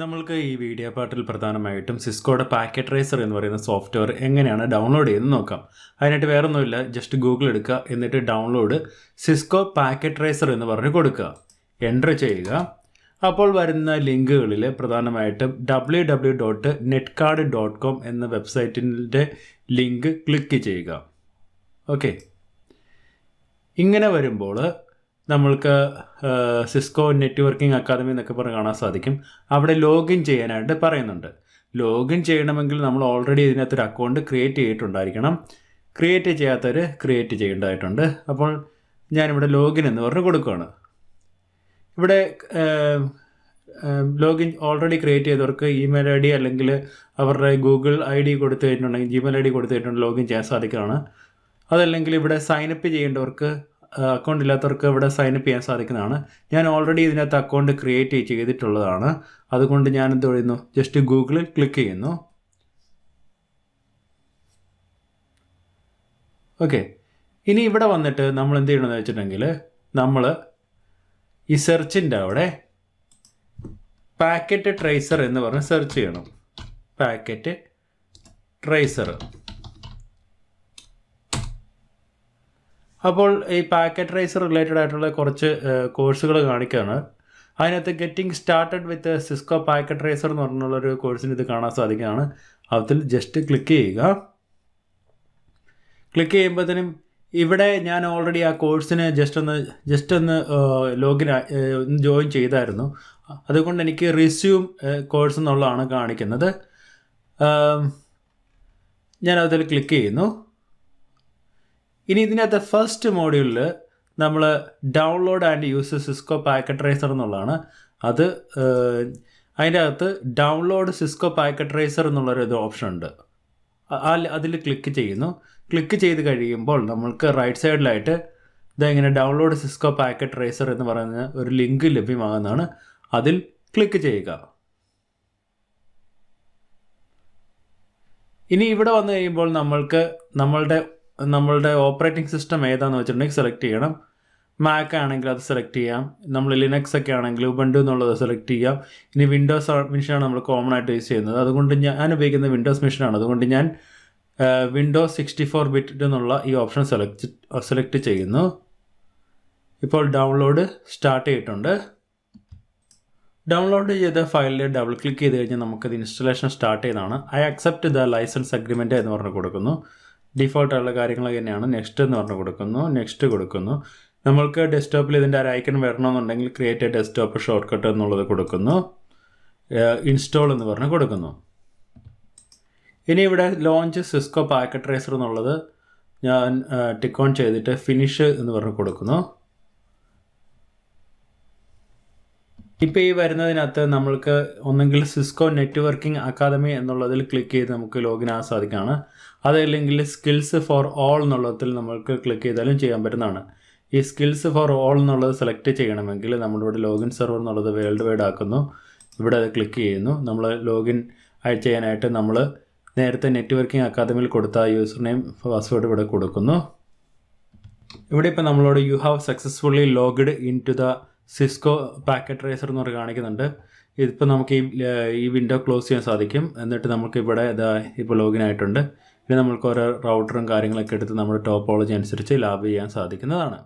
നമ്മൾക്ക് ഈ വീഡിയോ പാർട്ടിൽ പ്രധാനമായിട്ടും സിസ്കോയുടെ പാക്കറ്റ് ട്രേസർ എന്ന് പറയുന്ന സോഫ്റ്റ്വെയർ എങ്ങനെയാണ് ഡൗൺലോഡ് ചെയ്യുന്നത് നോക്കാം. അതിനായിട്ട് വേറെ ഒന്നുമില്ല, ജസ്റ്റ് ഗൂഗിൾ എടുക്കുക, എന്നിട്ട് ഡൗൺലോഡ് സിസ്കോ പാക്കറ്റ് ട്രേസർ എന്ന് പറഞ്ഞ് കൊടുക്കുക, എൻ്റർ ചെയ്യുക. അപ്പോൾ വരുന്ന ലിങ്കുകളിൽ പ്രധാനമായിട്ടും www.netcard.com എന്ന വെബ്സൈറ്റിൻ്റെ ലിങ്ക് ക്ലിക്ക് ചെയ്യുക. ഓക്കെ, ഇങ്ങനെ വരുമ്പോൾ നമ്മൾക്ക് സിസ്കോ നെറ്റ്വർക്കിംഗ് അക്കാദമി എന്നൊക്കെ പറഞ്ഞ് കാണാൻ സാധിക്കും. അവിടെ ലോഗിൻ ചെയ്യാനായിട്ട് പറയുന്നുണ്ട്. ലോഗിൻ ചെയ്യണമെങ്കിൽ നമ്മൾ ഓൾറെഡി ഇതിനകത്തൊരു അക്കൗണ്ട് ക്രിയേറ്റ് ചെയ്തിട്ടുണ്ടായിരിക്കണം. ക്രിയേറ്റ് ചെയ്യാത്തവർ ക്രിയേറ്റ് ചെയ്യേണ്ടതായിട്ടുണ്ട്. അപ്പോൾ ഞാനിവിടെ ലോഗിൻ എന്ന് പറഞ്ഞ് കൊടുക്കുകയാണ്. ഇവിടെ ലോഗിൻ ഓൾറെഡി ക്രിയേറ്റ് ചെയ്തവർക്ക് ഇമെയിൽ ഐ ഡി അല്ലെങ്കിൽ അവരുടെ ഗൂഗിൾ ഐ ഡി കൊടുത്തു കഴിഞ്ഞിട്ടുണ്ടെങ്കിൽ ജിമെയിൽ ഐ ഡി കൊടുത്തു കഴിഞ്ഞിട്ടുണ്ടെങ്കിൽ ലോഗിൻ ചെയ്യാൻ സാധിക്കുന്നതാണ്. അതല്ലെങ്കിൽ ഇവിടെ സൈനപ്പ് ചെയ്യേണ്ടവർക്ക്, അക്കൗണ്ട് ഇല്ലാത്തവർക്ക് ഇവിടെ സൈനപ്പ് ചെയ്യാൻ സാധിക്കുന്നതാണ്. ഞാൻ ഓൾറെഡി ഇതിനകത്ത് അക്കൗണ്ട് ക്രിയേറ്റ് ചെയ്തിട്ടുള്ളതാണ്. അതുകൊണ്ട് ഞാൻ എന്ത് ചെയ്യുന്നു, ജസ്റ്റ് ഗൂഗിളിൽ ക്ലിക്ക് ചെയ്യുന്നു. ഓക്കെ, ഇനി ഇവിടെ വന്നിട്ട് നമ്മൾ എന്ത് ചെയ്യണമെന്ന് വെച്ചിട്ടുണ്ടെങ്കിൽ നമ്മൾ ഈ സെർച്ചിൻ്റെ അവിടെ പാക്കറ്റ് ട്രേസർ എന്ന് പറഞ്ഞ് സെർച്ച് ചെയ്യണം. Packet tracer. അപ്പോൾ ഈ പാക്കറ്റ് ട്രേസർ റിലേറ്റഡ് ആയിട്ടുള്ള കുറച്ച് കോഴ്സുകൾ കാണിക്കുകയാണ്. അതിനകത്ത് getting started with Cisco Packet Tracer എന്ന് പറഞ്ഞുള്ളൊരു കോഴ്സിന് ഇത് കാണാൻ സാധിക്കുന്നതാണ്. അതിൽ ജസ്റ്റ് ക്ലിക്ക് ചെയ്യുക. ക്ലിക്ക് ചെയ്യുമ്പോഴത്തേനും ഇവിടെ ഞാൻ ഓൾറെഡി ആ കോഴ്സിന് ജസ്റ്റ് ഒന്ന് ലോഗിൻ ജോയിൻ ചെയ്തായിരുന്നു. അതുകൊണ്ട് എനിക്ക് റിസ്യൂം കോഴ്സ് എന്നുള്ളതാണ് കാണിക്കുന്നത്. ഞാൻ അതിൽ ക്ലിക്ക് ചെയ്യുന്നു. ഇനി ഇതിനകത്ത് ഫസ്റ്റ് മോഡ്യൂളിൽ നമ്മൾ download and use Cisco Packet tracer എന്നുള്ളതാണ്. അത് അതിൻ്റെ അകത്ത് ഡൗൺലോഡ് സിസ്കോ പാക്കറ്റ് ട്രേസർ എന്നുള്ളൊരു ഓപ്ഷൻ ഉണ്ട്. അതിൽ ക്ലിക്ക് ചെയ്യുന്നു. ക്ലിക്ക് ചെയ്ത് കഴിയുമ്പോൾ നമ്മൾക്ക് റൈറ്റ് സൈഡിലായിട്ട് ഇങ്ങനെ ഡൗൺലോഡ് സിസ്കോ പാക്കറ്റ് ട്രേസർ എന്ന് പറയുന്ന ഒരു ലിങ്ക് ലഭ്യമാകുന്നതാണ്. അതിൽ ക്ലിക്ക് ചെയ്യുക. ഇനി ഇവിടെ വന്നു കഴിയുമ്പോൾ നമ്മൾക്ക് നമ്മളുടെ ഓപ്പറേറ്റിംഗ് സിസ്റ്റം ഏതാണെന്ന് വെച്ചിട്ടുണ്ടെങ്കിൽ സെലക്ട് ചെയ്യണം. മാക് ആണെങ്കിൽ അത് സെലക്ട് ചെയ്യാം. നമ്മൾ ലിനക്സ് ഒക്കെ ആണെങ്കിൽ ഉബുണ്ടു എന്നുള്ളത് സെലക്ട് ചെയ്യാം. ഇനി വിൻഡോസ് മെഷീനാണ് നമ്മൾ കോമൺ ആയിട്ട് യൂസ് ചെയ്യുന്നത്. അതുകൊണ്ട് ഞാൻ ഉപയോഗിക്കുന്നത് വിൻഡോസ് മെഷീനാണ്. അതുകൊണ്ട് ഞാൻ വിൻഡോസ് 64 ബിറ്റ് എന്നുള്ള ഈ ഓപ്ഷൻ സെലക്ട് ചെയ്യുന്നു. ഇപ്പോൾ ഡൗൺലോഡ് സ്റ്റാർട്ട് ചെയ്തിട്ടുണ്ട്. ഡൗൺലോഡ് ചെയ്ത ഫയലിൽ ഡബിൾ ക്ലിക്ക് ചെയ്ത് കഴിഞ്ഞാൽ നമുക്കത് ഇൻസ്റ്റലേഷൻ സ്റ്റാർട്ട് ചെയ്യുന്നതാണ്. I accept the license agreement എന്ന് പറഞ്ഞ് കൊടുക്കുന്നു. ഡിഫോൾട്ടായുള്ള കാര്യങ്ങൾ തന്നെയാണ്. നെക്സ്റ്റ് എന്ന് പറഞ്ഞ് കൊടുക്കുന്നു. നെക്സ്റ്റ് കൊടുക്കുന്നു. നമ്മൾക്ക് ഡെസ്ക്ടോപ്പിൽ ഇതിൻ്റെ ഒരു ഐക്കൺ വരണമെന്നുണ്ടെങ്കിൽ create a desktop shortcut എന്നുള്ളത് കൊടുക്കുന്നു. ഇൻസ്റ്റോൾ എന്ന് പറഞ്ഞ് കൊടുക്കുന്നു. ഇനി ഇവിടെ ലോഞ്ച് സിസ്കോ പാക്കറ്റ് ട്രേസർ എന്നുള്ളത് ഞാൻ ടിക്ക് ഓൺ ചെയ്തിട്ട് ഫിനിഷ് എന്ന് പറഞ്ഞ് കൊടുക്കുന്നു. ഇപ്പോൾ ഈ വരുന്നതിനകത്ത് നമ്മൾക്ക് ഒന്നെങ്കിൽ സിസ്കോ നെറ്റ്വർക്കിംഗ് അക്കാദമി എന്നുള്ളതിൽ ക്ലിക്ക് ചെയ്ത് നമുക്ക് ലോഗിൻ ആകാൻ സാധിക്കുകയാണ്. അതല്ലെങ്കിൽ സ്കിൽസ് ഫോർ ഓൾ എന്നുള്ളതിൽ നമ്മൾക്ക് ക്ലിക്ക് ചെയ്താലും ചെയ്യാൻ പറ്റുന്നതാണ്. ഈ സ്കിൽസ് ഫോർ ഓൾ എന്നുള്ളത് സെലക്ട് ചെയ്യണമെങ്കിൽ നമ്മളിവിടെ ലോഗിൻ സെർവർ എന്നുള്ളത് വേൾഡ് വൈഡ് ആക്കുന്നു. ഇവിടെ അത് ക്ലിക്ക് ചെയ്യുന്നു. നമ്മൾ ലോഗിൻ ചെയ്യാനായിട്ട് നമ്മൾ നേരത്തെ നെറ്റ്വർക്കിംഗ് അക്കാദമിയിൽ കൊടുത്ത യൂസർ നെയിം പാസ്വേഡ് ഇവിടെ കൊടുക്കുന്നു. ഇവിടെ ഇപ്പോൾ നമ്മളോട് you have successfully logged in to the Cisco Packet Tracer എന്ന് പറഞ്ഞ് കാണിക്കുന്നുണ്ട്. ഇതിപ്പോൾ നമുക്ക് ഈ വിൻഡോ ക്ലോസ് ചെയ്യാൻ സാധിക്കും. എന്നിട്ട് നമുക്ക് ഇവിടെ ഇപ്പോൾ ലോഗിൻ ആയിട്ടുണ്ട്. ഇനി നമുക്ക് ഓരോ റൗട്ടറും കാര്യങ്ങളൊക്കെ എടുത്ത് നമ്മുടെ ടോപ്പോളജി അനുസരിച്ച് ലാബ് ചെയ്യാൻ സാധിക്കുന്നതാണ്.